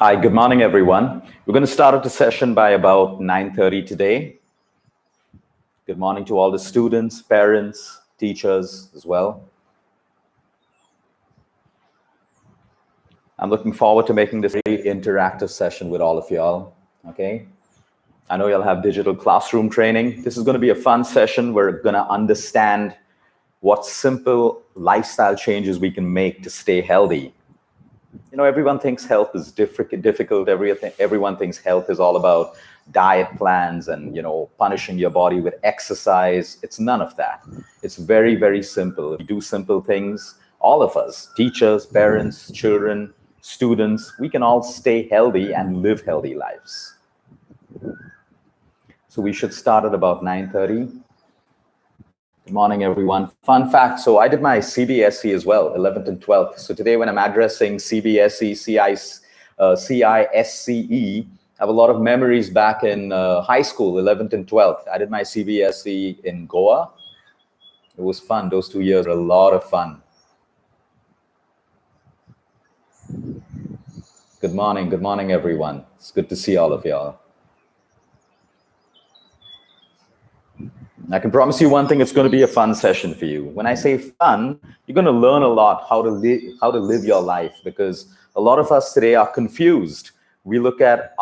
Hi, good morning, everyone. We're going to start out the session by about 9:30 today. Good morning to all the students, parents, teachers as well. I'm looking forward to making this a very interactive session with all of y'all, okay? I know you'll have digital classroom training. This is going to be a fun session. We're going to understand what simple lifestyle changes we can make to stay healthy. You know, everyone thinks health is difficult. Everyone thinks health is all about diet plans and, punishing your body with exercise. It's none of that. It's very, very simple. If you do simple things, all of us, teachers, parents, children, students, we can all stay healthy and live healthy lives. So we should start at about 9:30. Good morning, everyone. Fun fact, so I did my CBSE as well, 11th and 12th. So today when I'm addressing CBSE, CISCE, I have a lot of memories back in high school, 11th and 12th. I did my CBSE in Goa. It was fun. Those 2 years were a lot of fun. Good morning, everyone. It's good to see all of y'all. I can promise you one thing, it's going to be a fun session for you. When I say fun, you're going to learn a lot how to live your life, because a lot of us today are confused. We look at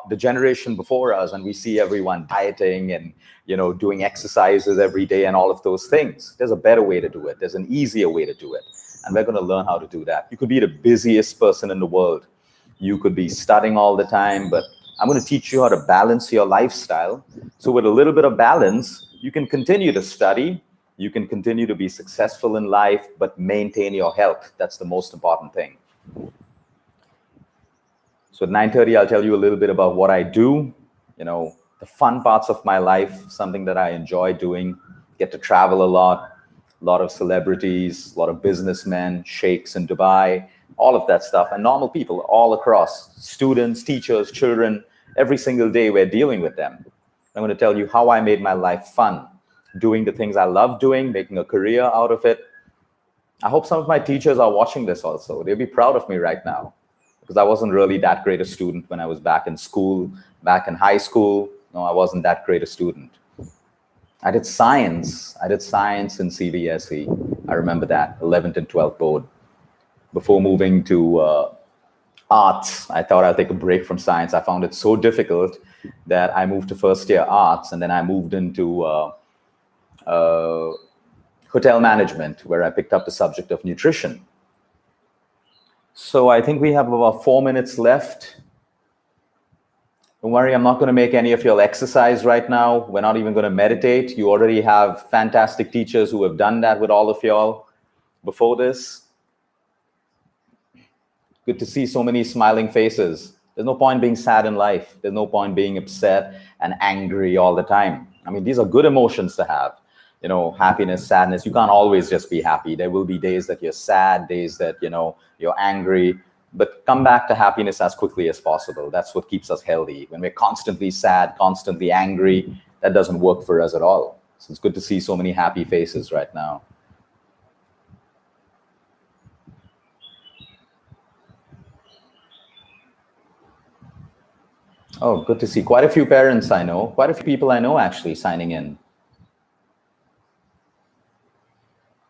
the generation before us and we see everyone dieting and doing exercises every day and all of those things. There's a better way to do it. There's an easier way to do it. And we're going to learn how to do that. You could be the busiest person in the world. You could be studying all the time, but I'm going to teach you how to balance your lifestyle. So with a little bit of balance, you can continue to study, you can continue to be successful in life, but maintain your health. That's the most important thing. So at 9:30, I'll tell you a little bit about what I do, the fun parts of my life, something that I enjoy doing, get to travel a lot of celebrities, a lot of businessmen, sheikhs in Dubai, all of that stuff, and normal people all across, students, teachers, children, every single day we're dealing with them. I'm going to tell you how I made my life fun, doing the things I love doing, making a career out of it. I hope some of my teachers are watching this also. They'll be proud of me right now, because I wasn't really that great a student when I was back in school, back in high school. No, I wasn't that great a student. I did science in CBSE. I remember that, 11th and 12th board. Before moving to arts, I thought I'd take a break from science. I found it so difficult that I moved to first year arts, and then I moved into hotel management, where I picked up the subject of nutrition. So I think we have about 4 minutes left. Don't worry, I'm not going to make any of y'all exercise right now. We're not even going to meditate. You already have fantastic teachers who have done that with all of y'all before this. Good to see so many smiling faces. There's no point being sad in life. There's no point being upset and angry all the time. I mean, these are good emotions to have. Happiness, sadness. You can't always just be happy. There will be days that you're sad, days that, you're angry. But come back to happiness as quickly as possible. That's what keeps us healthy. When we're constantly sad, constantly angry, that doesn't work for us at all. So it's good to see so many happy faces right now. Oh, good to see quite a few parents I know, quite a few people I know actually signing in.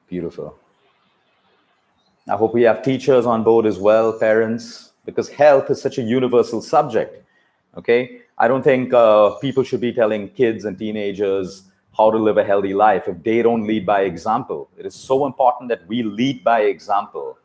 Beautiful. I hope we have teachers on board as well, parents, because health is such a universal subject, okay? I don't think people should be telling kids and teenagers how to live a healthy life if they don't lead by example. It is so important that we lead by example,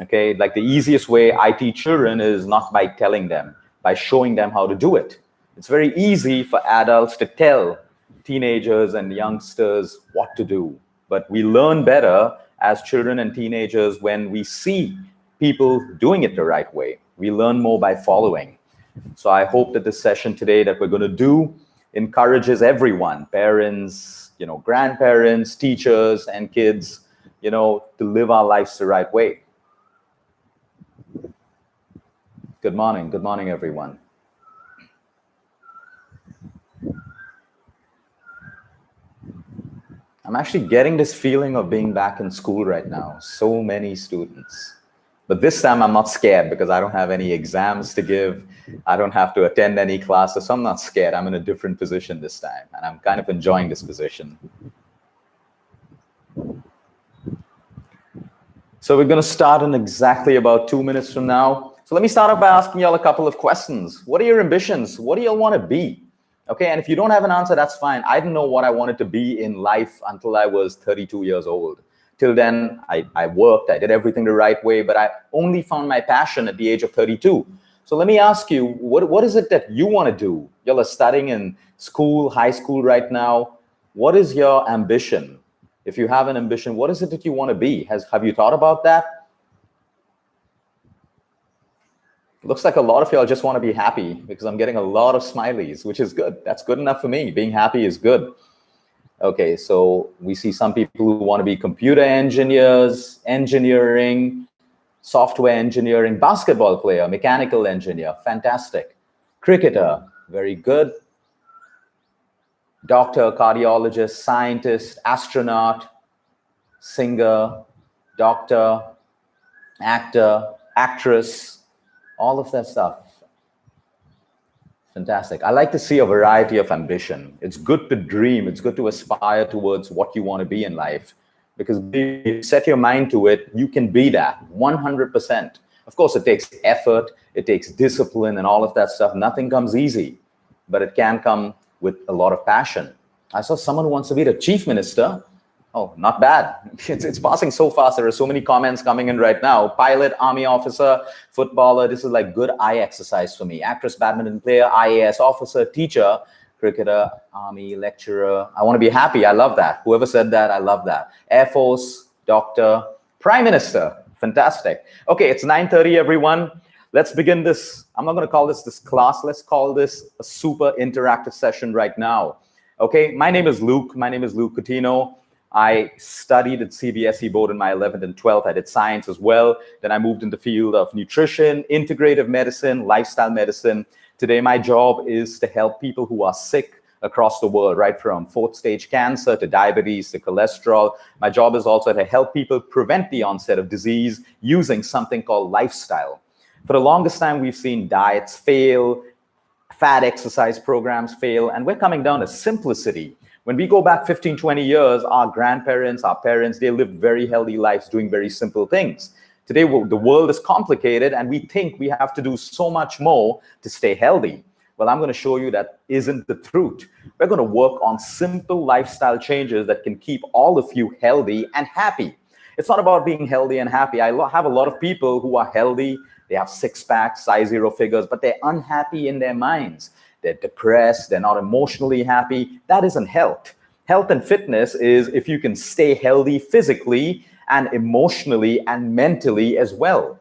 okay? Like the easiest way I teach children is not by telling them, by showing them how to do it. It's very easy for adults to tell teenagers and youngsters what to do, but we learn better as children and teenagers when we see people doing it the right way. We learn more by following. So I hope that this session today that we're going to do encourages everyone, parents, grandparents, teachers, and kids, to live our lives the right way. Good morning, everyone. I'm actually getting this feeling of being back in school right now. So many students. But this time I'm not scared because I don't have any exams to give. I don't have to attend any classes. So I'm not scared. I'm in a different position this time. And I'm kind of enjoying this position. So we're going to start in exactly about 2 minutes from now. So let me start off by asking y'all a couple of questions. What are your ambitions? What do y'all want to be? Okay, and if you don't have an answer, that's fine. I didn't know what I wanted to be in life until I was 32 years old. Till then, I worked, I did everything the right way, but I only found my passion at the age of 32. So let me ask you, what is it that you want to do? Y'all are studying in school, high school right now. What is your ambition? If you have an ambition, what is it that you want to be? Have you thought about that? It looks like a lot of y'all just want to be happy because I'm getting a lot of smileys, which is good. That's good enough for me. Being happy is good. Okay, so we see some people who want to be computer engineers, engineering, software engineering, basketball player, mechanical engineer, fantastic. Cricketer, very good. Doctor, cardiologist, scientist, astronaut, singer, doctor, actor, actress, all of that stuff. Fantastic. I like to see a variety of ambition. It's good to dream. It's good to aspire towards what you want to be in life, because if you set your mind to it, you can be that 100%. Of course, it takes effort. It takes discipline and all of that stuff. Nothing comes easy, but it can come with a lot of passion. I saw someone who wants to be the chief minister. Oh, not bad. It's passing so fast. There are so many comments coming in right now. Pilot, army officer, footballer. This is like good eye exercise for me. Actress, badminton player, IAS officer, teacher, cricketer, army, lecturer. I want to be happy. I love that. Whoever said that, I love that. Air Force, doctor, prime minister. Fantastic. Okay, it's 9:30, everyone. Let's begin this. I'm not going to call this class. Let's call this a super interactive session right now. Okay, my name is Luke. My name is Luke Coutinho. I studied at CBSE board in my 11th and 12th. I did science as well. Then I moved in the field of nutrition, integrative medicine, lifestyle medicine. Today, my job is to help people who are sick across the world, right from fourth stage cancer to diabetes to cholesterol. My job is also to help people prevent the onset of disease using something called lifestyle. For the longest time, we've seen diets fail, fad exercise programs fail, and we're coming down to simplicity. When we go back 15, 20 years, our grandparents, our parents, they lived very healthy lives doing very simple things. Today, the world is complicated and we think we have to do so much more to stay healthy. Well, I'm going to show you that isn't the truth. We're going to work on simple lifestyle changes that can keep all of you healthy and happy. It's not about being healthy and happy. I have a lot of people who are healthy. They have six packs, size zero figures, but they're unhappy in their minds. They're depressed, they're not emotionally happy. That isn't health. Health and fitness is if you can stay healthy physically and emotionally and mentally as well.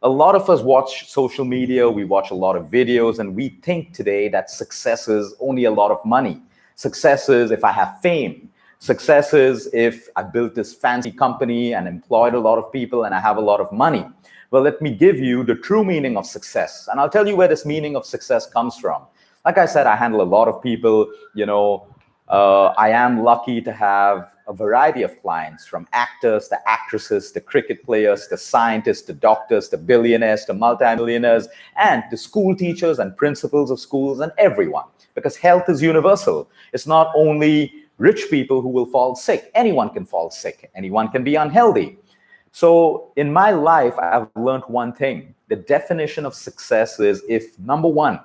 A lot of us watch social media, we watch a lot of videos, and we think today that success is only a lot of money. Success is if I have fame. Success is if I built this fancy company and employed a lot of people and I have a lot of money. Well, let me give you the true meaning of success. And I'll tell you where this meaning of success comes from. Like I said, I handle a lot of people. I am lucky to have a variety of clients, from actors to actresses to cricket players to scientists to doctors to billionaires to multimillionaires and to school teachers and principals of schools and everyone. Because health is universal. It's not only rich people who will fall sick. Anyone can fall sick. Anyone can be unhealthy. So in my life, I've learned one thing. The definition of success is if, number one,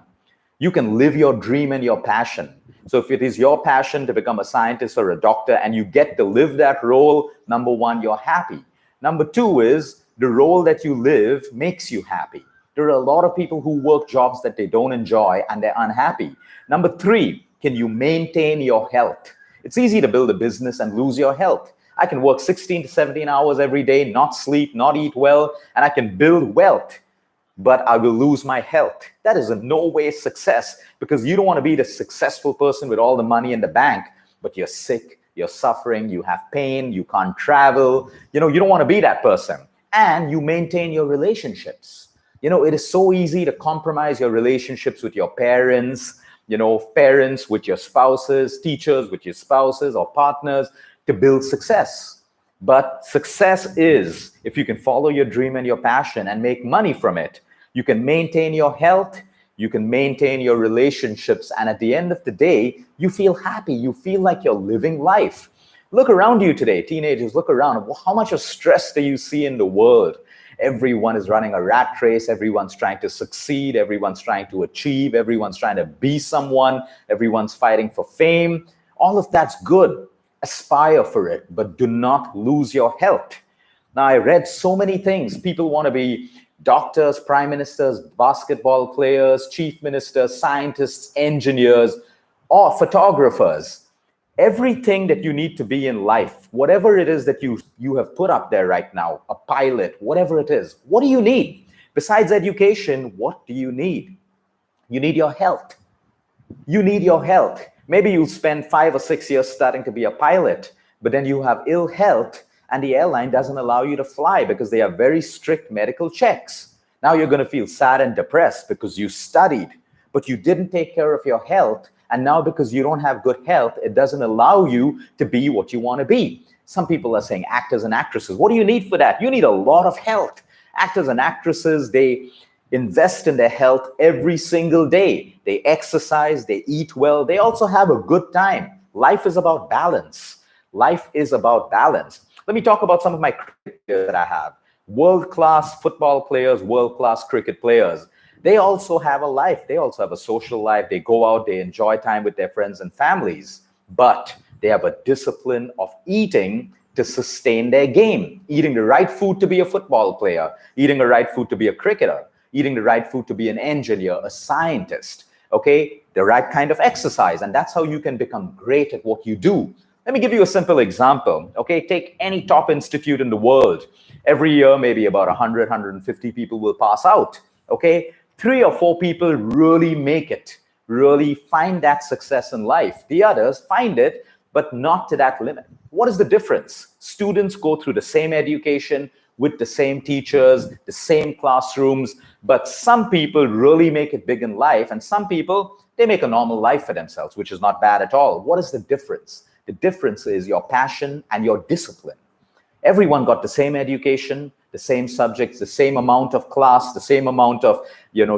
you can live your dream and your passion. So if it is your passion to become a scientist or a doctor and you get to live that role, number one, you're happy. Number two is the role that you live makes you happy. There are a lot of people who work jobs that they don't enjoy and they're unhappy. Number three, can you maintain your health? It's easy to build a business and lose your health. I can work 16 to 17 hours every day, not sleep, not eat well, and I can build wealth, but I will lose my health. That is in no way success, because you don't want to be the successful person with all the money in the bank, but you're sick, you're suffering, you have pain, you can't travel. You don't want to be that person. And you maintain your relationships. It is so easy to compromise your relationships with your parents, parents with your spouses, teachers with your spouses or partners to build success. But success is if you can follow your dream and your passion and make money from it. You can maintain your health, you can maintain your relationships, and at the end of the day, you feel happy. You feel like you're living life. Look around you today, teenagers, look around. How much of stress do you see in the world? Everyone is running a rat race. Everyone's trying to succeed. Everyone's trying to achieve. Everyone's trying to be someone. Everyone's fighting for fame. All of that's good. Aspire for it, but do not lose your health. Now, I read so many things. People want to be doctors, prime ministers, basketball players, chief ministers, scientists, engineers, or photographers. Everything that you need to be in life, whatever it is that you have put up there right now, a pilot, whatever it is, what do you need? Besides education, what do you need? You need your health. You need your health. Maybe you'll spend 5 or 6 years studying to be a pilot, but then you have ill health and the airline doesn't allow you to fly because they have very strict medical checks. Now you're going to feel sad and depressed because you studied, but you didn't take care of your health. And now because you don't have good health, it doesn't allow you to be what you want to be. Some people are saying actors and actresses. What do you need for that? You need a lot of health. Actors and actresses, they invest in their health every single day. They exercise, they eat well. They also have a good time. Life is about balance. Life is about balance. Let me talk about some of my cricket players that I have. World-class football players, world-class cricket players. They also have a life. They also have a social life. They go out, they enjoy time with their friends and families, but they have a discipline of eating to sustain their game. Eating the right food to be a football player, eating the right food to be a cricketer, eating the right food to be an engineer, a scientist, okay? The right kind of exercise, and that's how you can become great at what you do. Let me give you a simple example, okay? Take any top institute in the world. Every year, maybe about 100, 150 people will pass out, okay? 3 or 4 people really make it, really find that success in life. The others find it, but not to that limit. What is the difference? Students go through the same education with the same teachers, the same classrooms, but some people really make it big in life, and some people, they make a normal life for themselves, which is not bad at all. What is the difference? The difference is your passion and your discipline. Everyone got the same education, the same subjects, the same amount of class, the same amount of,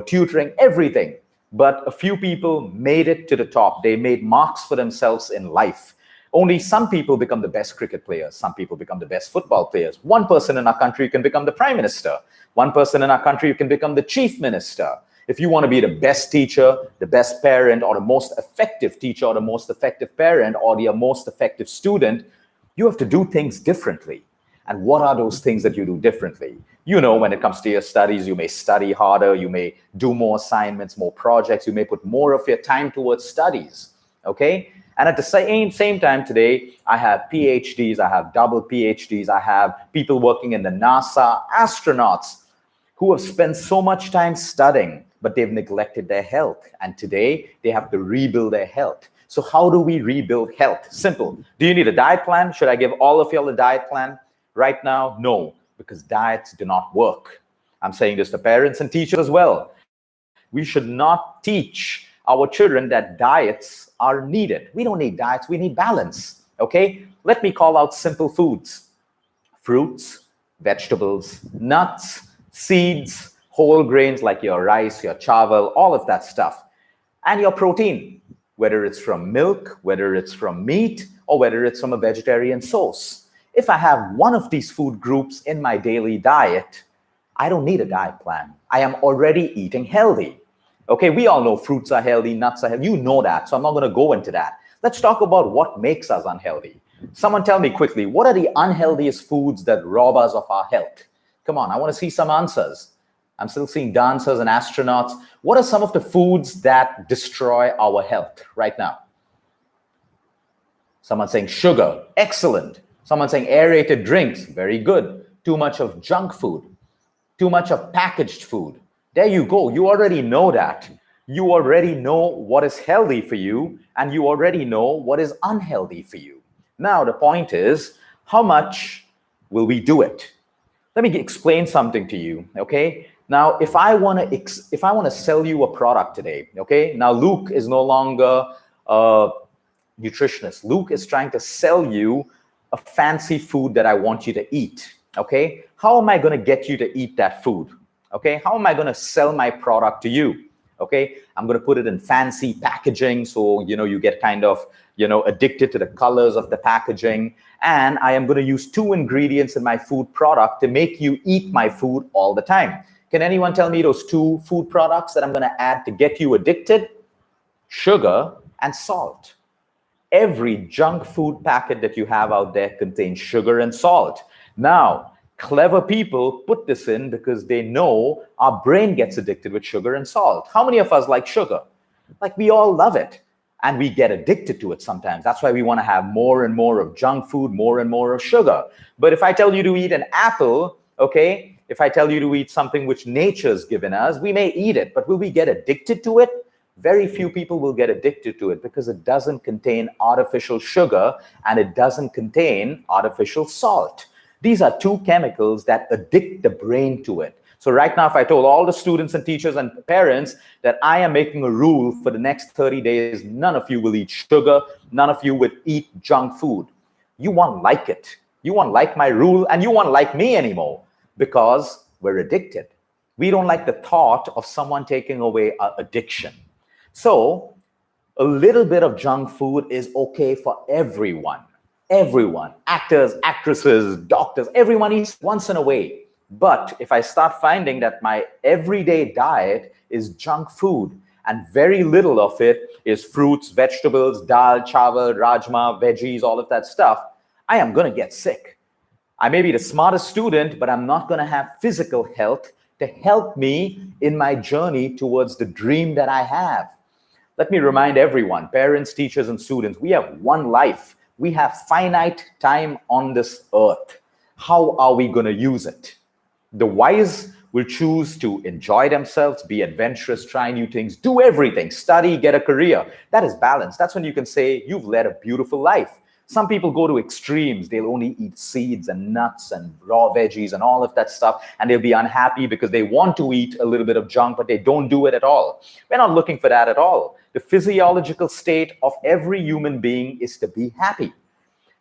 tutoring, everything. But a few people made it to the top. They made marks for themselves in life. Only some people become the best cricket players. Some people become the best football players. One person in our country can become the prime minister. One person in our country can become the chief minister. If you want to be the best teacher, the best parent, or the most effective teacher, or the most effective parent, or the most effective student, you have to do things differently. And what are those things that you do differently? When it comes to your studies, you may study harder, you may do more assignments, more projects, you may put more of your time towards studies, okay? And at the same time today, I have PhDs, I have double PhDs, I have people working in the NASA, astronauts who have spent so much time studying, but they've neglected their health. And today, they have to rebuild their health. So how do we rebuild health? Simple. Do you need a diet plan? Should I give all of y'all a diet plan? Right now, no, because diets do not work. I'm saying this to parents and teachers as well. We should not teach our children that diets are needed. We don't need diets, we need balance, okay? Let me call out simple foods. Fruits, vegetables, nuts, seeds, whole grains like your rice, your chawal, all of that stuff. And your protein, whether it's from milk, whether it's from meat, or whether it's from a vegetarian source. If I have one of these food groups in my daily diet, I don't need a diet plan. I am already eating healthy. Okay, we all know fruits are healthy, nuts are healthy. You know that, so I'm not going to go into that. Let's talk about what makes us unhealthy. Someone tell me quickly, what are the unhealthiest foods that rob us of our health? Come on, I want to see some answers. I'm still seeing dancers and astronauts. What are some of the foods that destroy our health right now? Someone saying sugar, excellent. Someone saying aerated drinks, very good. Too much of junk food, too much of packaged food. There you go. You already know that. You already know what is healthy for you, and you already know what is unhealthy for you. Now, the point is, how much will we do it? Let me explain something to you, okay? Now, if I want to sell you a product today, okay? Now, Luke is no longer a nutritionist. Luke is trying to sell you a fancy food that I want you to eat. Okay, how am I going to get you to eat that food? Okay, how am I going to sell my product to you? Okay, I'm going to put it in fancy packaging, so you get kind of addicted to the colors of the packaging. And I am going to use 2 ingredients in my food product to make you eat my food all the time. Can anyone tell me those 2 food products that I'm going to add to get you addicted? Sugar and salt. Every junk food packet that you have out there contains sugar and salt. Now, clever people put this in because they know our brain gets addicted with sugar and salt. How many of us like sugar? Like, we all love it, and we get addicted to it sometimes. That's why we want to have more and more of junk food, more and more of sugar. But if I tell you to eat an apple, okay, if I tell you to eat something which nature's given us, we may eat it, but will we get addicted to it? Very few people will get addicted to it because it doesn't contain artificial sugar and it doesn't contain artificial salt. These are 2 chemicals that addict the brain to it. So right now, if I told all the students and teachers and parents that I am making a rule for the next 30 days, none of you will eat sugar, none of you will eat junk food, you won't like it. You won't like my rule, and you won't like me anymore because we're addicted. We don't like the thought of someone taking away our addiction. So a little bit of junk food is okay for everyone. Everyone, actors, actresses, doctors, everyone eats once in a way. But if I start finding that my everyday diet is junk food and very little of it is fruits, vegetables, dal, chawal, rajma, veggies, all of that stuff, I am going to get sick. I may be the smartest student, but I'm not going to have physical health to help me in my journey towards the dream that I have. Let me remind everyone, parents, teachers, and students, we have one life. We have finite time on this earth. How are we going to use it? The wise will choose to enjoy themselves, be adventurous, try new things, do everything, study, get a career. That is balance. That's when you can say you've led a beautiful life. Some people go to extremes. They'll only eat seeds and nuts and raw veggies and all of that stuff, and they'll be unhappy because they want to eat a little bit of junk, but they don't do it at all. We're not looking for that at all. The physiological state of every human being is to be happy.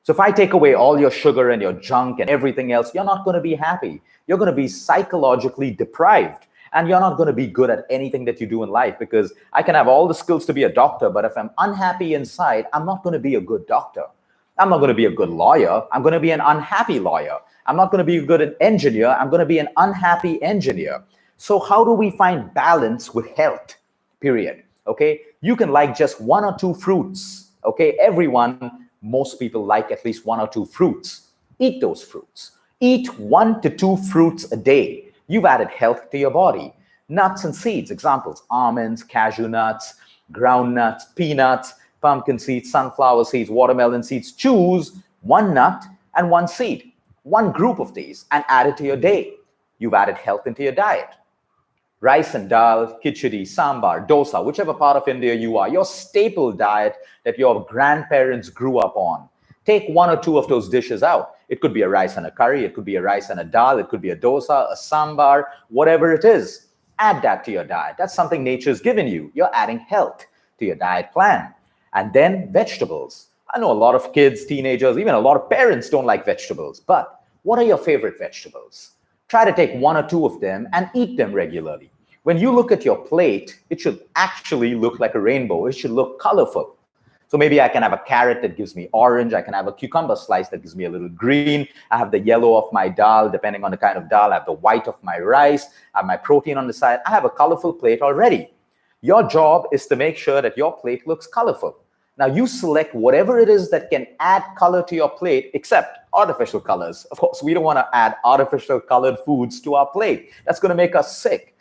So if I take away all your sugar and your junk and everything else, you're not going to be happy. You're going to be psychologically deprived, and you're not going to be good at anything that you do in life, because I can have all the skills to be a doctor, but if I'm unhappy inside, I'm not going to be a good doctor. I'm not going to be a good lawyer. I'm going to be an unhappy lawyer. I'm not going to be a good engineer. I'm going to be an unhappy engineer. So how do we find balance with health? Period. Okay. You can like just 1 or 2 fruits. Okay. Most people like at least 1 or 2 fruits. Eat those fruits. Eat 1 to 2 fruits a day. You've added health to your body. Nuts and seeds. Examples: almonds, cashew nuts, ground nuts, peanuts, pumpkin seeds, sunflower seeds, watermelon seeds. Choose 1 nut and 1 seed, 1 group of these, and add it to your day. You've added health into your diet. Rice and dal, khichdi, sambar, dosa, whichever part of India you are, your staple diet that your grandparents grew up on. Take 1 or 2 of those dishes out. It could be a rice and a curry, it could be a rice and a dal, it could be a dosa, a sambar, whatever it is. Add that to your diet. That's something nature's given you. You're adding health to your diet plan. And then vegetables. I know a lot of kids, teenagers, even a lot of parents don't like vegetables. But what are your favorite vegetables? Try to take 1 or 2 of them and eat them regularly. When you look at your plate, it should actually look like a rainbow. It should look colorful. So maybe I can have a carrot that gives me orange. I can have a cucumber slice that gives me a little green. I have the yellow of my dal, depending on the kind of dal. I have the white of my rice. I have my protein on the side. I have a colorful plate already. Your job is to make sure that your plate looks colorful. Now you select whatever it is that can add color to your plate, except artificial colors. Of course, we don't want to add artificial colored foods to our plate. That's going to make us sick.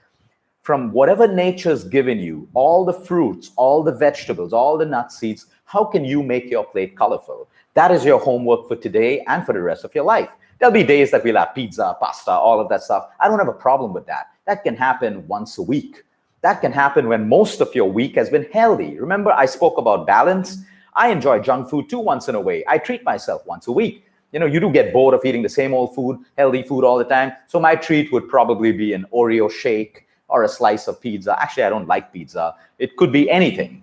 From whatever nature's given you, all the fruits, all the vegetables, all the nut seeds, how can you make your plate colorful? That is your homework for today and for the rest of your life. There'll be days that we'll have pizza, pasta, all of that stuff. I don't have a problem with that. That can happen once a week. That can happen when most of your week has been healthy. Remember, I spoke about balance. I enjoy junk food too once in a way. I treat myself once a week. You do get bored of eating the same old food, healthy food all the time. So my treat would probably be an Oreo shake or a slice of pizza. Actually, I don't like pizza. It could be anything,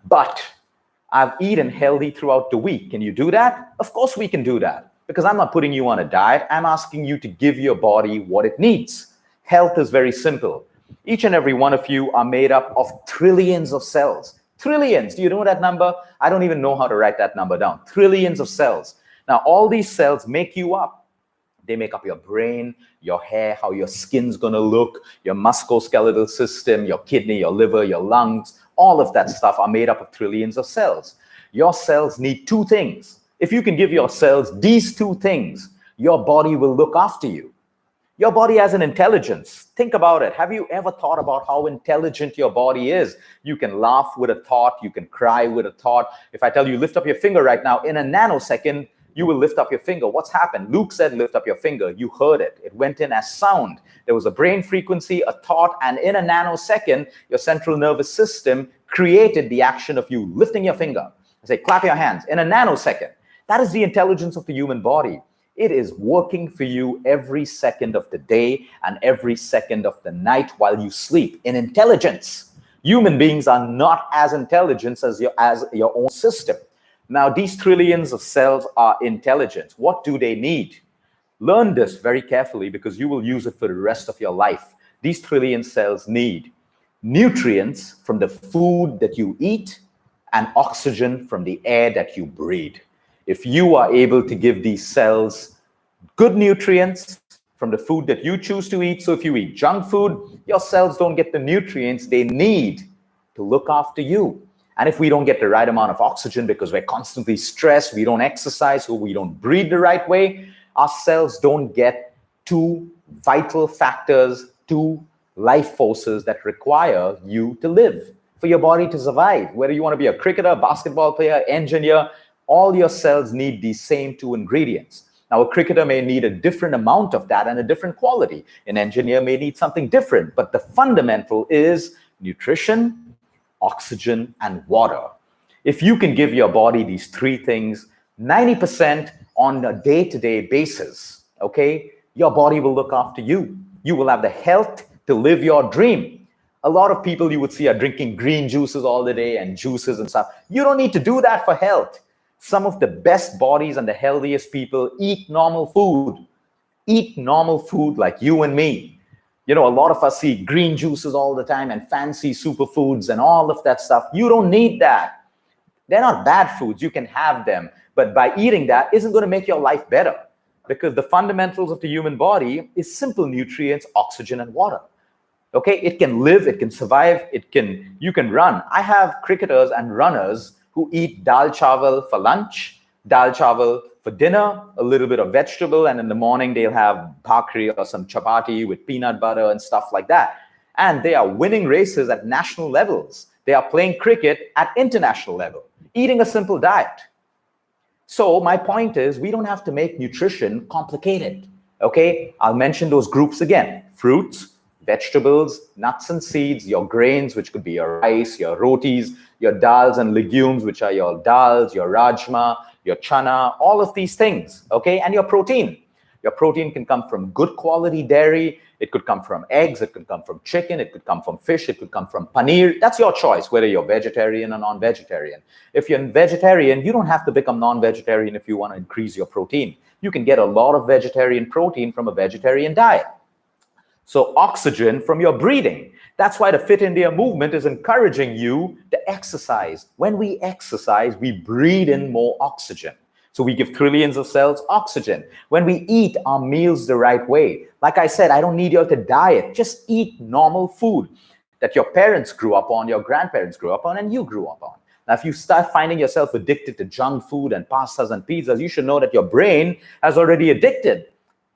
but I've eaten healthy throughout the week. Can you do that? Of course we can do that. Because I'm not putting you on a diet. I'm asking you to give your body what it needs. Health is very simple. Each and every one of you are made up of trillions of cells. Trillions. Do you know that number? I don't even know how to write that number down. Trillions of cells. Now, all these cells make you up. They make up your brain, your hair, how your skin's going to look, your musculoskeletal system, your kidney, your liver, your lungs. All of that stuff are made up of trillions of cells. Your cells need two things. If you can give your cells these two things, your body will look after you. Your body has an intelligence. Think about it. Have you ever thought about how intelligent your body is? You can laugh with a thought. You can cry with a thought. If I tell you, lift up your finger right now, in a nanosecond, you will lift up your finger. What's happened? Luke said, lift up your finger. You heard it. It went in as sound. There was a brain frequency, a thought, and in a nanosecond, your central nervous system created the action of you lifting your finger. I say, clap your hands in a nanosecond. That is the intelligence of the human body. It is working for you every second of the day and every second of the night while you sleep in intelligence. Human beings are not as intelligent as your own system. Now, these trillions of cells are intelligent. What do they need? Learn this very carefully because you will use it for the rest of your life. These trillion cells need nutrients from the food that you eat and oxygen from the air that you breathe. If you are able to give these cells good nutrients from the food that you choose to eat, so if you eat junk food, your cells don't get the nutrients they need to look after you. And if we don't get the right amount of oxygen because we're constantly stressed, we don't exercise, or we don't breathe the right way, our cells don't get two vital factors, two life forces that require you to live, for your body to survive. Whether you want to be a cricketer, basketball player, engineer, all your cells need these same two ingredients. Now, a cricketer may need a different amount of that and a different quality. An engineer may need something different, but the fundamental is nutrition, oxygen, and water. If you can give your body these three things 90% on a day-to-day basis, okay, your body will look after you. You will have the health to live your dream. A lot of people you would see are drinking green juices all the day and juices and stuff. You don't need to do that for health. Some of the best bodies and the healthiest people eat normal food. Eat normal food like you and me. You know, a lot of us see green juices all the time and fancy superfoods and all of that stuff. You don't need that. They're not bad foods. You can have them. But by eating that isn't going to make your life better, because the fundamentals of the human body is simple nutrients, oxygen, and water. Okay, it can live, it can survive, you can run. I have cricketers and runners who eat dal chawal for lunch, dal chawal for dinner, a little bit of vegetable, and in the morning they'll have bhakri or some chapati with peanut butter and stuff like that. And they are winning races at national levels. They are playing cricket at international level, eating a simple diet. So my point is, we don't have to make nutrition complicated. Okay, I'll mention those groups again: fruits, vegetables, nuts and seeds, your grains, which could be your rice, your rotis, your dals and legumes, which are your dals, your rajma, your chana, all of these things, okay? And your protein. Your protein can come from good quality dairy. It could come from eggs. It could come from chicken. It could come from fish. It could come from paneer. That's your choice, whether you're vegetarian or non-vegetarian. If you're vegetarian, you don't have to become non-vegetarian if you want to increase your protein. You can get a lot of vegetarian protein from a vegetarian diet. So oxygen from your breathing. That's why the Fit India movement is encouraging you to exercise. When we exercise, we breathe in more oxygen. So we give trillions of cells oxygen. When we eat our meals the right way, like I said, I don't need you to diet. Just eat normal food that your parents grew up on, your grandparents grew up on, and you grew up on. Now, if you start finding yourself addicted to junk food and pastas and pizzas, you should know that your brain has already addicted.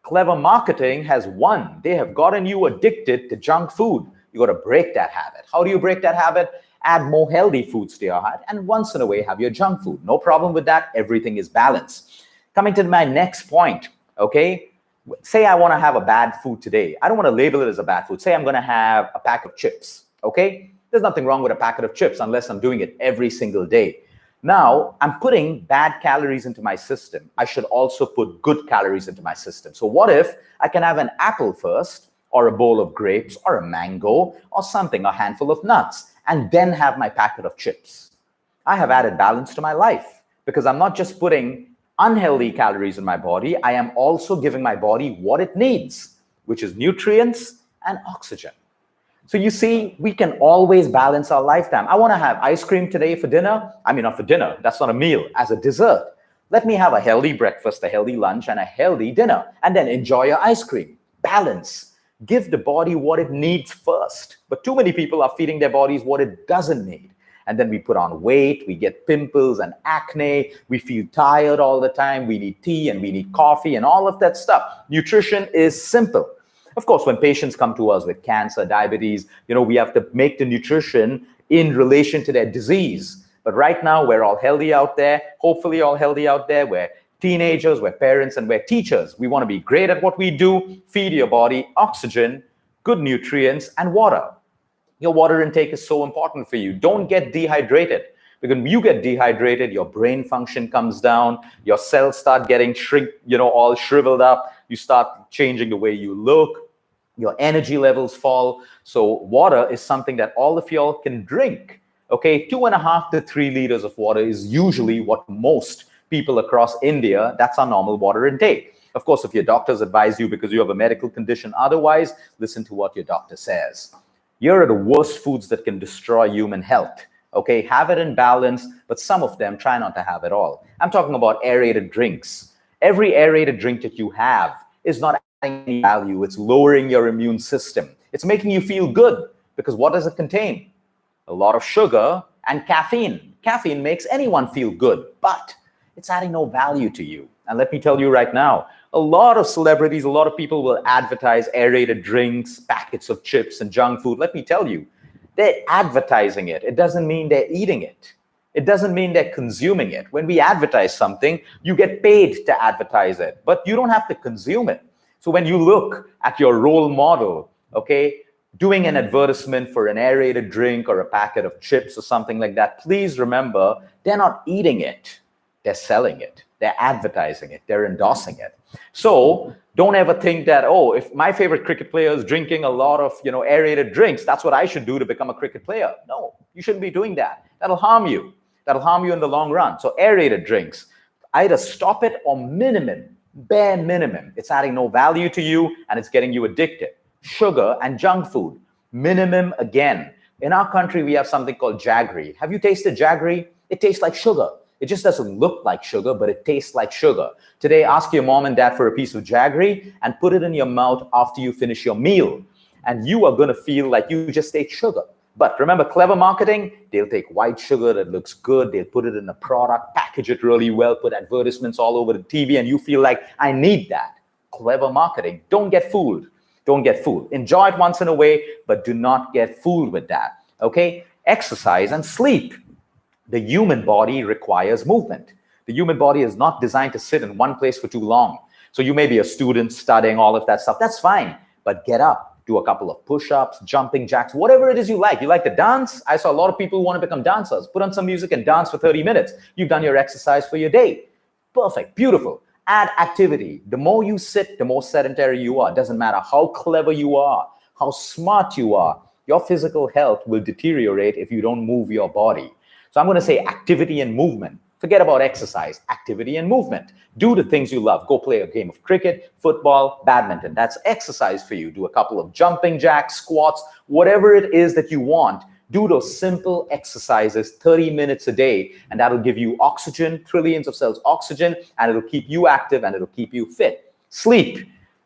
Clever marketing has won. They have gotten you addicted to junk food. You got to break that habit. How do you break that habit? Add more healthy foods to your diet, and once in a way have your junk food. No problem with that. Everything is balanced. Coming to my next point, okay? Say I want to have a bad food today. I don't want to label it as a bad food. Say I'm going to have a pack of chips, okay? There's nothing wrong with a packet of chips unless I'm doing it every single day. Now, I'm putting bad calories into my system. I should also put good calories into my system. So what if I can have an apple first, or a bowl of grapes, or a mango, or something, a handful of nuts, and then have my packet of chips? I have added balance to my life because I'm not just putting unhealthy calories in my body, I am also giving my body what it needs, which is nutrients and oxygen. So you see, we can always balance our lifetime. I want to have ice cream today for dinner. I mean, not for dinner, that's not a meal, as a dessert. Let me have a healthy breakfast, a healthy lunch, and a healthy dinner, and then enjoy your ice cream. Balance. Give the body what it needs first. But too many people are feeding their bodies what it doesn't need. And then we put on weight, we get pimples and acne, we feel tired all the time, we need tea and we need coffee and all of that stuff. Nutrition is simple. Of course, when patients come to us with cancer, diabetes, we have to make the nutrition in relation to their disease. But right now, we're all healthy out there, hopefully all healthy out there. We're teenagers, we're parents, and we're teachers. We want to be great at what we do, feed your body oxygen, good nutrients, and water. Your water intake is so important for you. Don't get dehydrated, because when you get dehydrated, your brain function comes down, your cells start getting all shriveled up, you start changing the way you look, your energy levels fall. So water is something that all of y'all can drink. Okay, 2.5 to 3 liters of water is usually what most people across India, that's our normal water intake. Of course, if your doctors advise you because you have a medical condition, otherwise, listen to what your doctor says. Here are the worst foods that can destroy human health. Okay, have it in balance, but some of them try not to have it all. I'm talking about aerated drinks. Every aerated drink that you have is not adding any value. It's lowering your immune system. It's making you feel good, because what does it contain? A lot of sugar and caffeine. Caffeine makes anyone feel good, but it's adding no value to you. And let me tell you right now, a lot of celebrities, a lot of people will advertise aerated drinks, packets of chips and junk food. Let me tell you, they're advertising it. It doesn't mean they're eating it. It doesn't mean they're consuming it. When we advertise something, you get paid to advertise it, but you don't have to consume it. So when you look at your role model, okay, doing an advertisement for an aerated drink or a packet of chips or something like that, please remember, they're not eating it. They're selling it. They're advertising it. They're endorsing it. So don't ever think that, oh, if my favorite cricket player is drinking a lot of, aerated drinks, that's what I should do to become a cricket player. No, you shouldn't be doing that. That'll harm you. That'll harm you in the long run. So aerated drinks, either stop it or bare minimum. It's adding no value to you and it's getting you addicted. Sugar and junk food, minimum again. In our country, we have something called jaggery. Have you tasted jaggery? It tastes like sugar. It just doesn't look like sugar, but it tastes like sugar. Today, ask your mom and dad for a piece of jaggery and put it in your mouth after you finish your meal. And you are going to feel like you just ate sugar. But remember, clever marketing, they'll take white sugar that looks good, they'll put it in a product, package it really well, put advertisements all over the TV, and you feel like, I need that. Clever marketing. Don't get fooled. Don't get fooled. Enjoy it once in a way, but do not get fooled with that. Okay? Exercise and sleep. The human body requires movement. The human body is not designed to sit in one place for too long. So you may be a student studying all of that stuff. That's fine. But get up, do a couple of push-ups, jumping jacks, whatever it is you like. You like to dance? I saw a lot of people who want to become dancers. Put on some music and dance for 30 minutes. You've done your exercise for your day. Perfect. Beautiful. Add activity. The more you sit, the more sedentary you are. It doesn't matter how clever you are, how smart you are. Your physical health will deteriorate if you don't move your body. So I'm going to say activity and movement. Forget about exercise, activity and movement. Do the things you love. Go play a game of cricket, football, badminton. That's exercise for you. Do a couple of jumping jacks, squats, whatever it is that you want. Do those simple exercises 30 minutes a day, and that'll give you oxygen, trillions of cells oxygen, and it'll keep you active and it'll keep you fit. Sleep,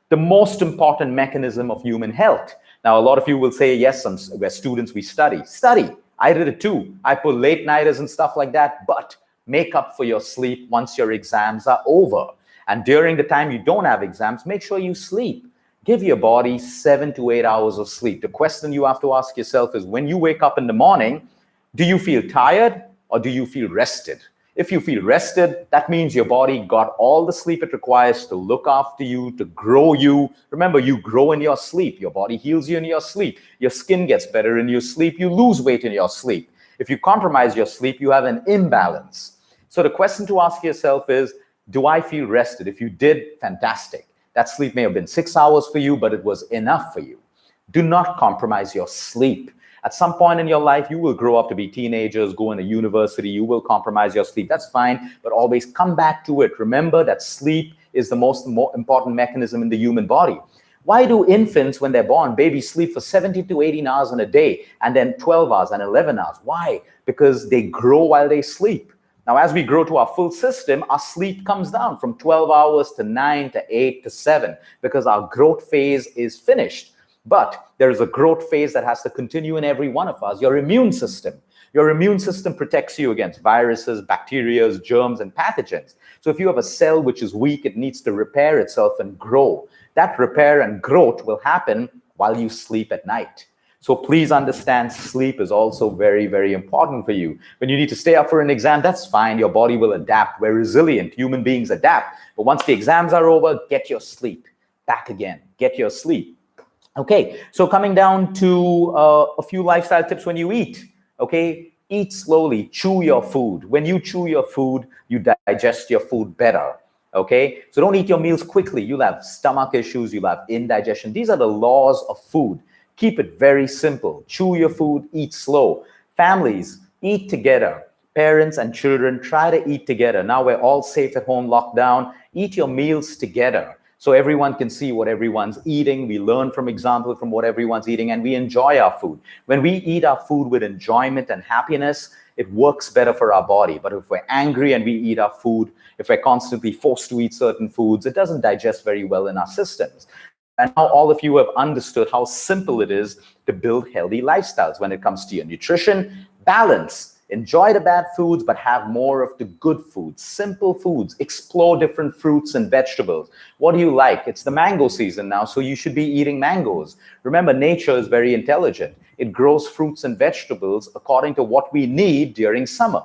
the most important mechanism of human health. Now, a lot of you will say, yes, we're students, we study. Study. I did it too. I pull late nighters and stuff like that, but make up for your sleep once your exams are over. And during the time you don't have exams, make sure you sleep. Give your body 7 to 8 hours of sleep. The question you have to ask yourself is, when you wake up in the morning, do you feel tired or do you feel rested? If you feel rested, that means your body got all the sleep it requires to look after you, to grow you. Remember, you grow in your sleep. Your body heals you in your sleep. Your skin gets better in your sleep. You lose weight in your sleep. If you compromise your sleep, you have an imbalance. So the question to ask yourself is, do I feel rested? If you did, fantastic. That sleep may have been 6 hours for you, but it was enough for you. Do not compromise your sleep. At some point in your life, you will grow up to be teenagers, go into university, you will compromise your sleep. That's fine, but always come back to it. Remember that sleep is the most important mechanism in the human body. Why do infants, when they're born, babies sleep for 17 to 18 hours in a day, and then 12 hours and 11 hours? Why? Because they grow while they sleep. Now, as we grow to our full system, our sleep comes down from 12 hours to 9 to 8 to 7, because our growth phase is finished. But there is a growth phase that has to continue in every one of us. Your immune system. Your immune system protects you against viruses, bacteria, germs, and pathogens. So if you have a cell which is weak, it needs to repair itself and grow. That repair and growth will happen while you sleep at night. So please understand, sleep is also very, very important for you. When you need to stay up for an exam, that's fine. Your body will adapt. We're resilient. Human beings adapt. But once the exams are over, get your sleep back again. Get your sleep. Okay, so coming down to a few lifestyle tips when you eat. Okay, eat slowly. Chew your food. When you chew your food, you digest your food better. Okay, so don't eat your meals quickly. You'll have stomach issues. You'll have indigestion. These are the laws of food. Keep it very simple. Chew your food, eat slow. Families, eat together. Parents and children, try to eat together. Now we're all safe at home, locked down. Eat your meals together so everyone can see what everyone's eating. We learn from example from what everyone's eating, and we enjoy our food. When we eat our food with enjoyment and happiness, it works better for our body. But if we're angry and we eat our food, if we're constantly forced to eat certain foods, it doesn't digest very well in our systems. And now all of you have understood how simple it is to build healthy lifestyles when it comes to your nutrition. Balance. Enjoy the bad foods, but have more of the good foods, simple foods. Explore different fruits and vegetables. What do you like? It's the mango season now, so you should be eating mangoes. Remember, nature is very intelligent. It grows fruits and vegetables according to what we need during summer.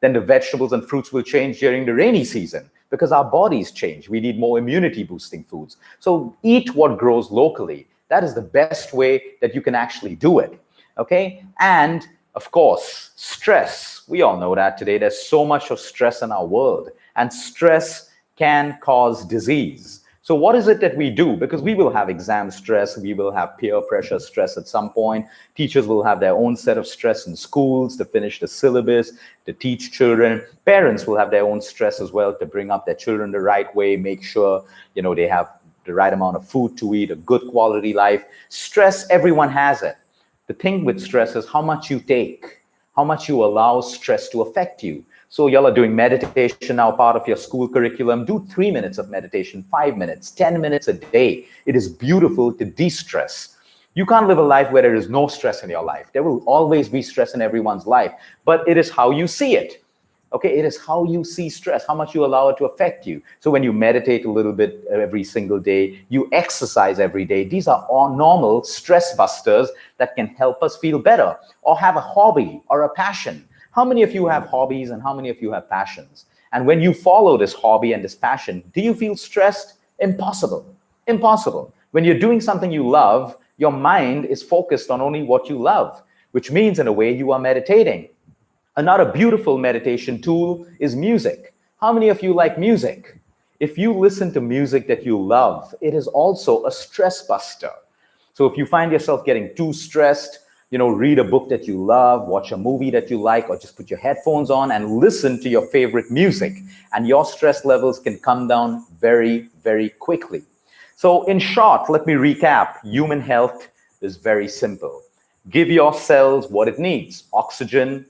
Then the vegetables and fruits will change during the rainy season, because our bodies change. We need more immunity boosting foods. So eat what grows locally. That is the best way that you can actually do it. Okay? And of course, stress. We all know that today there's so much of stress in our world, and stress can cause disease. So what is it that we do? Because we will have exam stress, we will have peer pressure stress at some point. Teachers will have their own set of stress in schools to finish the syllabus, to teach children. Parents will have their own stress as well to bring up their children the right way, make sure, they have the right amount of food to eat, a good quality life. Stress, everyone has it. The thing with stress is how much you take, how much you allow stress to affect you. So y'all are doing meditation now, part of your school curriculum. Do 3 minutes of meditation, 5 minutes, 10 minutes a day. It is beautiful to de-stress. You can't live a life where there is no stress in your life. There will always be stress in everyone's life, but it is how you see it. Okay, it is how you see stress, how much you allow it to affect you. So when you meditate a little bit every single day, you exercise every day. These are all normal stress busters that can help us feel better. Or have a hobby or a passion. How many of you have hobbies and how many of you have passions? And when you follow this hobby and this passion, do you feel stressed? Impossible. Impossible. When you're doing something you love, your mind is focused on only what you love, which means in a way you are meditating. Another beautiful meditation tool is music. How many of you like music? If you listen to music that you love, it is also a stress buster. So if you find yourself getting too stressed, read a book that you love, watch a movie that you like, or just put your headphones on and listen to your favorite music. And your stress levels can come down very, very quickly. So in short, let me recap. Human health is very simple. Give your cells what it needs: oxygen,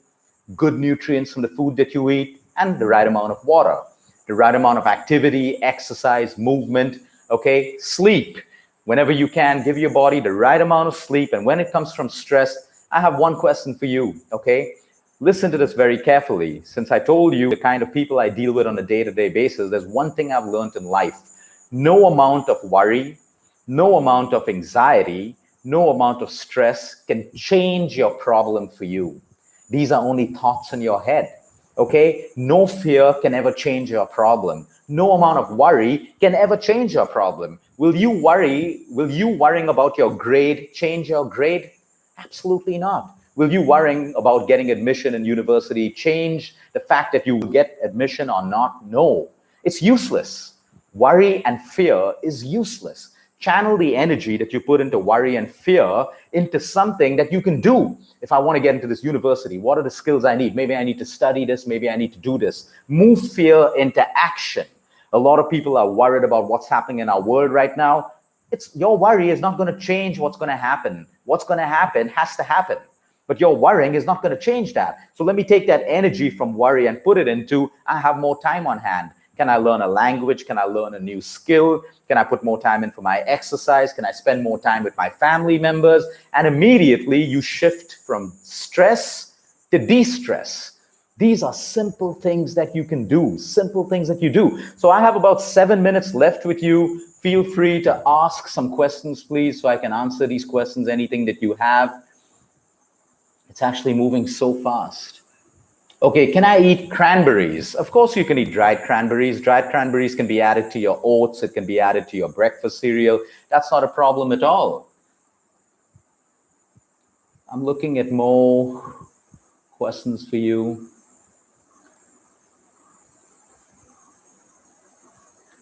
good nutrients from the food that you eat, and the right amount of water, the right amount of activity, exercise, movement, okay? Sleep. Whenever you can, give your body the right amount of sleep. And when it comes from stress, I have one question for you, okay? Listen to this very carefully. Since I told you the kind of people I deal with on a day-to-day basis, there's one thing I've learned in life. No amount of worry, no amount of anxiety, no amount of stress can change your problem for you. These are only thoughts in your head, okay? No fear can ever change your problem. No amount of worry can ever change your problem. Will you worrying about your grade change your grade? Absolutely not. Will you worrying about getting admission in university change the fact that you will get admission or not? No, it's useless. Worry and fear is useless. Channel the energy that you put into worry and fear into something that you can do. If I want to get into this university, what are the skills I need? Maybe I need to study this. Maybe I need to do this. Move fear into action. A lot of people are worried about what's happening in our world right now. It's your worry is not going to change what's going to happen. What's going to happen has to happen. But your worrying is not going to change that. So let me take that energy from worry and put it into, I have more time on hand. Can I learn a language? Can I learn a new skill? Can I put more time in for my exercise? Can I spend more time with my family members? And immediately you shift from stress to de-stress. These are simple things that you can do, simple things that you do. So I have about 7 minutes left with you. Feel free to ask some questions, please, so I can answer these questions, anything that you have. It's actually moving so fast. Okay, can I eat cranberries? Of course you can eat dried cranberries. Dried cranberries can be added to your oats. It can be added to your breakfast cereal. That's not a problem at all. I'm looking at more questions for you.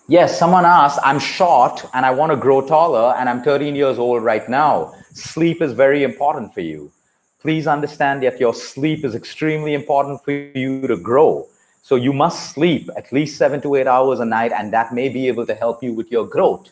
Yes, someone asked, I'm short and I want to grow taller and I'm 13 years old right now. Sleep is very important for you. Please understand that your sleep is extremely important for you to grow. So you must sleep at least 7 to 8 hours a night, and that may be able to help you with your growth.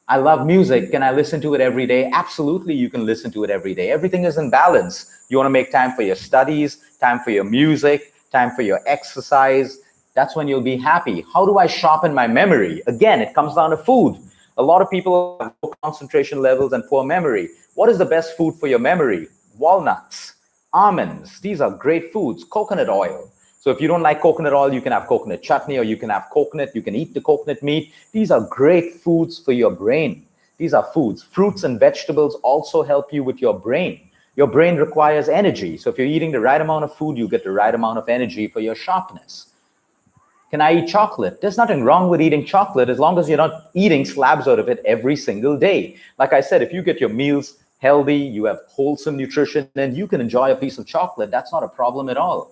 I love music. Can I listen to it every day? Absolutely, you can listen to it every day. Everything is in balance. You want to make time for your studies, time for your music, time for your exercise. That's when you'll be happy. How do I sharpen my memory? Again, it comes down to food. A lot of people have low concentration levels and poor memory. What is the best food for your memory? Walnuts, almonds, these are great foods. Coconut oil. So if you don't like coconut oil, you can have coconut chutney, or you can have coconut. You can eat the coconut meat. These are great foods for your brain. These are foods. Fruits and vegetables also help you with your brain. Your brain requires energy. So if you're eating the right amount of food, you get the right amount of energy for your sharpness. Can I eat chocolate? There's nothing wrong with eating chocolate as long as you're not eating slabs out of it every single day. Like I said, if you get your meals healthy, you have wholesome nutrition, and you can enjoy a piece of chocolate. That's not a problem at all.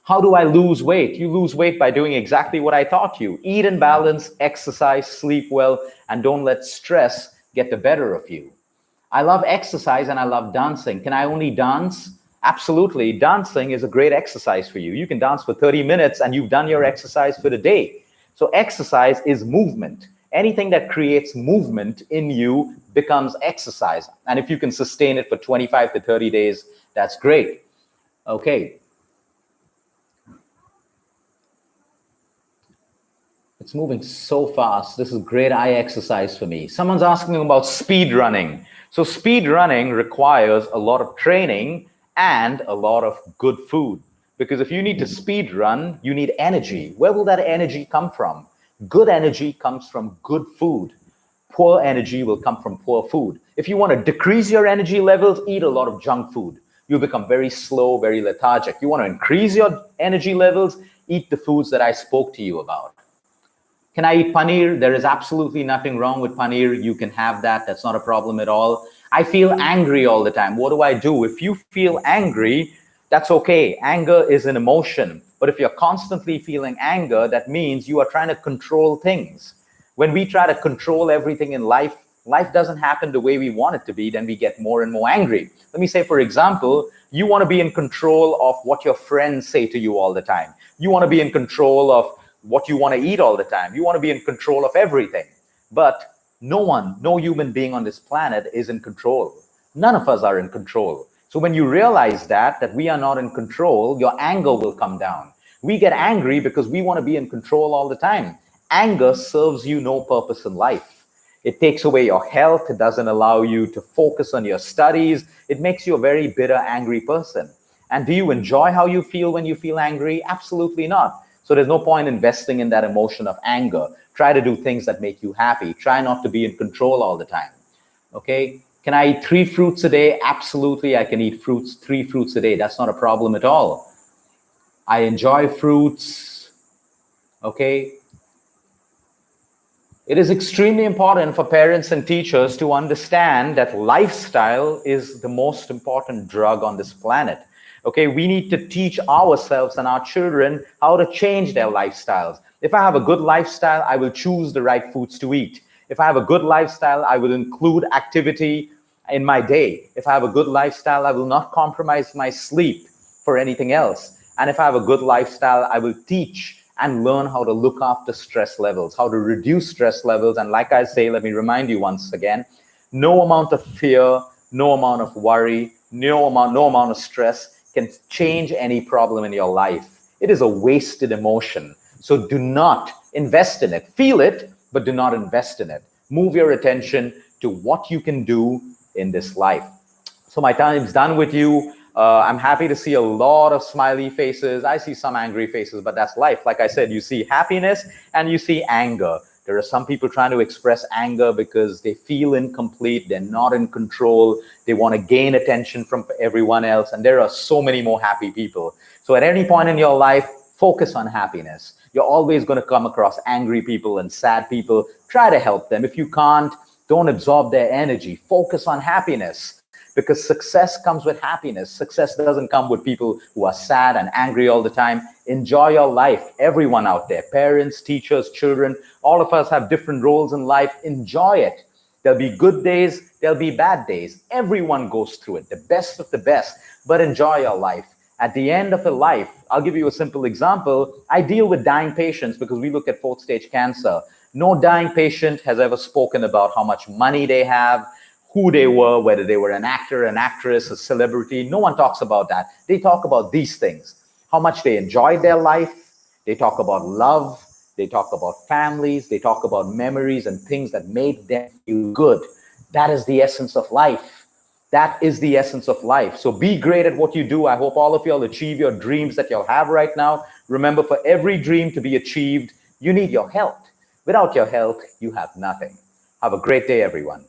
How do I lose weight? You lose weight by doing exactly what I taught you. Eat in balance, exercise, sleep well, and don't let stress get the better of you. I love exercise and I love dancing. Can I only dance? Absolutely. Dancing is a great exercise for you. You can dance for 30 minutes and you've done your exercise for the day. So exercise is movement. Anything that creates movement in you becomes exercise. And if you can sustain it for 25 to 30 days, that's great. Okay. It's moving so fast. This is great eye exercise for me. Someone's asking about speed running. So speed running requires a lot of training and a lot of good food. Because if you need to speed run, you need energy. Where will that energy come from? Good energy comes from good food. Poor energy will come from poor food. If you want to decrease your energy levels, eat a lot of junk food. You'll become very slow, very lethargic. You want to increase your energy levels, eat the foods that I spoke to you about. Can I eat paneer? There is absolutely nothing wrong with paneer. You can have that. That's not a problem at all. I feel angry all the time. What do? If you feel angry, that's okay. Anger is an emotion. But if you're constantly feeling anger, that means you are trying to control things. When we try to control everything in life, life doesn't happen the way we want it to be, then we get more and more angry. Let me say, for example, you want to be in control of what your friends say to you all the time. You want to be in control of what you want to eat all the time. You want to be in control of everything. But no human being on this planet is in control. None of us are in control. So when you realize that we are not in control, your anger will come down. We get angry because we want to be in control all the time. Anger serves you no purpose in life. It takes away your health. It doesn't allow you to focus on your studies. It makes you a very bitter, angry person. And do you enjoy how you feel when you feel angry? Absolutely not. So there's no point investing in that emotion of anger. Try to do things that make you happy. Try not to be in control all the time. Okay? Can I eat 3 fruits a day? Absolutely, I can eat 3 fruits a day. That's not a problem at all. I enjoy fruits. Okay? It is extremely important for parents and teachers to understand that lifestyle is the most important drug on this planet. Okay, we need to teach ourselves and our children how to change their lifestyles. If I have a good lifestyle, I will choose the right foods to eat. If I have a good lifestyle, I will include activity in my day. If I have a good lifestyle, I will not compromise my sleep for anything else. And if I have a good lifestyle, I will teach and learn how to look after stress levels, how to reduce stress levels. And like I say, let me remind you once again, no amount of fear, no amount of worry, no amount of stress can change any problem in your life. It is a wasted emotion. So do not invest in it. Feel it, but do not invest in it. Move your attention to what you can do in this life. So my time's done with you. I'm happy to see a lot of smiley faces. I see some angry faces, but that's life. Like I said, you see happiness and you see anger. There are some people trying to express anger because they feel incomplete, they're not in control, they want to gain attention from everyone else, and there are so many more happy people. So at any point in your life, focus on happiness. You're always going to come across angry people and sad people. Try to help them. If you can't, don't absorb their energy. Focus on happiness, because success comes with happiness. Success doesn't come with people who are sad and angry all the time. Enjoy your life. Everyone out there, parents, teachers, children, all of us have different roles in life. Enjoy it. There'll be good days, there'll be bad days. Everyone goes through it, the best of the best, but enjoy your life. At the end of a life, I'll give you a simple example. I deal with dying patients because we look at fourth stage cancer. No dying patient has ever spoken about how much money they have, who they were, whether they were an actor, an actress, a celebrity. No one talks about that. They talk about these things, how much they enjoyed their life. They talk about love. They talk about families. They talk about memories and things that made them feel good. That is the essence of life. That is the essence of life. So be great at what you do. I hope all of you will achieve your dreams that you'll have right now. Remember, for every dream to be achieved, you need your health. Without your health, you have nothing. Have a great day, everyone.